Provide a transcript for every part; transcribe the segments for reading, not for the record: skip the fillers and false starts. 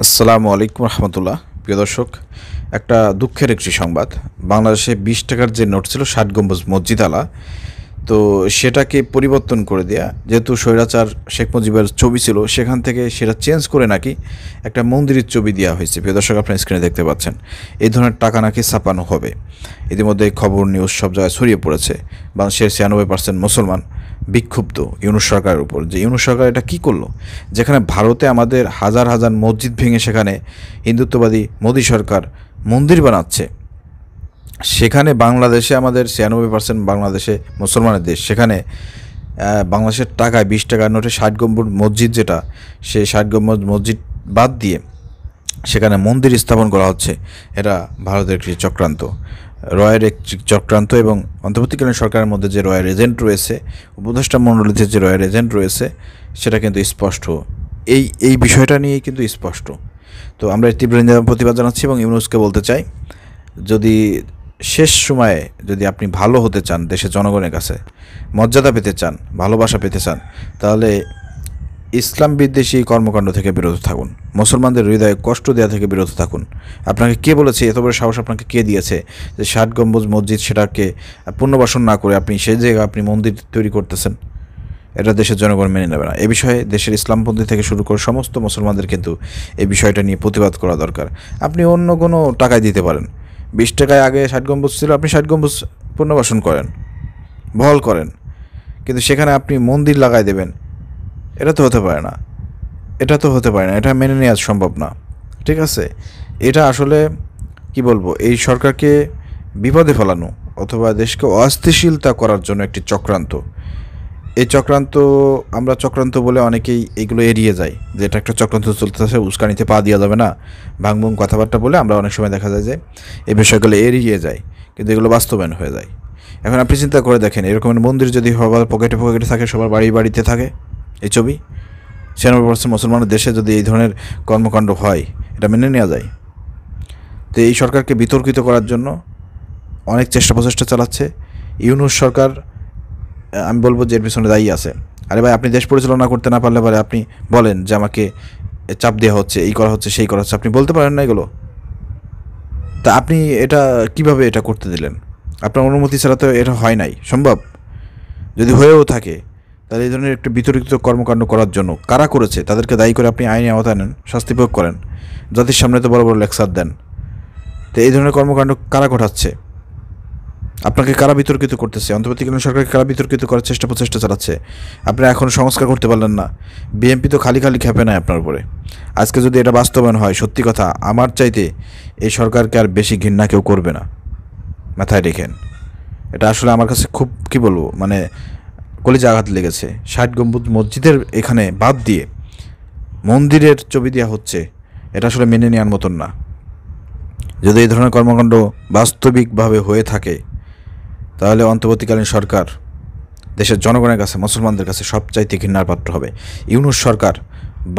আসসালামু আলাইকুম রহমতুল্লাহ। প্রিয় দর্শক, একটা দুঃখের একটি সংবাদ। বাংলাদেশে 20 টাকার যে নোট ছিল 60 গম্বুজ মসজিদ আলা, তো সেটাকে পরিবর্তন করে দেয়া, যেহেতু স্বৈরাচার শেখ মুজিবের ছবি ছিল সেখান থেকে সেটা চেঞ্জ করে নাকি একটা মন্দিরের ছবি দেওয়া হয়েছে। প্রিয় দর্শক, আপনার স্ক্রিনে দেখতে পাচ্ছেন এই ধরনের টাকা নাকি ছাপানো হবে। ইতিমধ্যে খবর নিউজ সব জায়গায় ছড়িয়ে পড়েছে। বাংলাদেশের 96% মুসলমান বিক্ষুব্ধ ইউনূস সরকারের উপর, যে ইউনূস সরকার এটা কী করলো, যেখানে ভারতে আমাদের হাজার হাজার মসজিদ ভেঙে সেখানে হিন্দুত্ববাদী মোদী সরকার মন্দির বানাচ্ছে, সেখানে বাংলাদেশে আমাদের 96% বাংলাদেশে মুসলমানের দেশ, সেখানে বাংলাদেশের টাকায় 20 টাকার নোটে 60 গম্বুজ মসজিদ, যেটা সেই 60 গম্বুজ মসজিদ বাদ দিয়ে সেখানে মন্দির স্থাপন করা হচ্ছে। এটা ভারতের একটি চক্রান্ত, রয়ের একটি চক্রান্ত। এবং অন্তর্বর্তীকালীন সরকারের মধ্যে যে রয়ের এজেন্ট রয়েছে, উপদেষ্টা মণ্ডলীতে যে রয়ের এজেন্ট রয়েছে, সেটা কিন্তু স্পষ্ট। এই বিষয়টা নিয়েই কিন্তু স্পষ্ট। তো আমরা তীব্র প্রতিবাদ জানাচ্ছি এবং ইউনূসকে বলতে চাই, যদি শেষ সময়ে যদি আপনি ভালো হতে চান, দেশের জনগণের কাছে মর্যাদা পেতে চান, ভালোবাসা পেতে চান, তাহলে ইসলাম বিদ্বেষী কর্মকাণ্ড থেকে বিরত থাকুন, মুসলমানদের হৃদয়ে কষ্ট দেওয়া থেকে বিরত থাকুন। আপনাকে কে বলেছে, এত বড় সাহস আপনাকে কে দিয়েছে যে 60 গম্বুজ মসজিদ সেটাকে পুনর্বাসন না করে আপনি সেই জায়গায় আপনি মন্দির তৈরি করতেছেন? এটা দেশের জনগণ মেনে নেবে না। এ বিষয়ে দেশের ইসলামপন্থী থেকে শুরু করে সমস্ত মুসলমানদের কিন্তু এই বিষয়টা নিয়ে প্রতিবাদ করা দরকার। আপনি অন্য কোনো টাকায় দিতে পারেন, 20 টাকায় আগে 60 গম্বুজ ছিল, আপনি 60 গম্বুজ পুনর্বাসন করেন, বহল করেন, কিন্তু সেখানে আপনি মন্দির লাগাই দেবেন, এটা তো হতে পারে না। এটা মেনে নেওয়া সম্ভব না। ঠিক আছে, এটা আসলে কি বলবো, এই সরকারকে বিপদে ফেলানো অথবা দেশকে অস্থিতিশীলতা করার জন্য একটি চক্রান্ত। এই চক্রান্ত, আমরা চক্রান্ত বলে অনেকেই এগুলো এড়িয়ে যাই, যে এটা একটা চক্রান্ত চলতেছে, উস্কানিতে পা দেওয়া যাবে না, ভাঙবুং কথাবার্তা বলে আমরা অনেক সময় দেখা যায় যে এই বিষয়গুলো এড়িয়ে যায়, কিন্তু এগুলো বাস্তবায়ন হয়ে যায়। এখন আপনি চিন্তা করে দেখেন, এরকম মন্দির যদি সবার পকেটে পকেটে থাকে, সবার বাড়িতে থাকে এই ছবি, 96% মুসলমানের দেশে যদি এই ধরনের কর্মকাণ্ড হয়, এটা মেনে নেওয়া যায়? তো এই সরকারকে বিতর্কিত করার জন্য অনেক প্রচেষ্টা চালাচ্ছে ইউনূস সরকার। আমি বলবো যে এর পিছনে দায়ী আছে। আরে ভাই, আপনি দেশ পরিচালনা করতে না পারলে পরে আপনি বলেন যে আমাকে চাপ দেওয়া হচ্ছে, এই করা হচ্ছে, সেই করা হচ্ছে, আপনি বলতে পারেন না এগুলো? তা আপনি এটা কিভাবে এটা করতে দিলেন? আপনার অনুমতি ছাড়া তো এটা হয় নাই, সম্ভব। যদি হয়েও থাকে, তাহলে এই ধরনের একটা বিতর্কিত কর্মকাণ্ড করার জন্য কারা করেছে তাদেরকে দায়ী করে আপনি আইনে আওতায় নেন, শাস্তি প্রয়োগ করেন, জাতির সামনে তো বড় বড় লেকচার দেন। তো এই ধরনের কর্মকাণ্ড কারা ঘটাচ্ছে? আপনাকে কারা বিতর্কিত করতেছে? অন্তর্বর্তীকালীন সরকারকে কারা বিতর্কিত করার প্রচেষ্টা চালাচ্ছে? আপনি এখনও সংস্কার করতে পারলেন না। বিএনপি তো খালি খেপে নাই আপনার উপরে। আজকে যদি এটা বাস্তবায়ন হয়, সত্যি কথা, আমার চাইতে এই সরকারকে আর বেশি ঘৃণা কেউ করবে না, মাথায় রেখেন। এটা আসলে আমার কাছে খুব কি বলবো, মানে কলিজা আঘাত লেগেছে। 60 গম্বুজ মসজিদের এখানে বাদ দিয়ে মন্দিরের ছবি দেওয়া হচ্ছে, এটা আসলে মেনে নেওয়ার মতন না। যদি এই ধরনের কর্মকাণ্ড বাস্তবিকভাবে হয়ে থাকে, তাহলে অন্তর্বর্তীকালীন সরকার দেশের জনগণের কাছে, মুসলমানদের কাছে সবচাইতে ঘৃণার পাত্র হবে। ইউনূস সরকার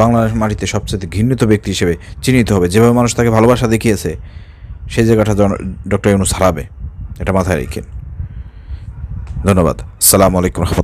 বাংলাদেশ মাটিতে সবচাইতে ঘৃণিত ব্যক্তি হিসেবে চিহ্নিত হবে। যেভাবে মানুষ তাকে ভালোবাসা দেখিয়েছে, সেই জায়গাটা ডক্টর ইউনূস হারাবে, এটা মাথায় রেখেন। ধন্যবাদ। আসসালামু আলাইকুম রহমতুল্লাহ।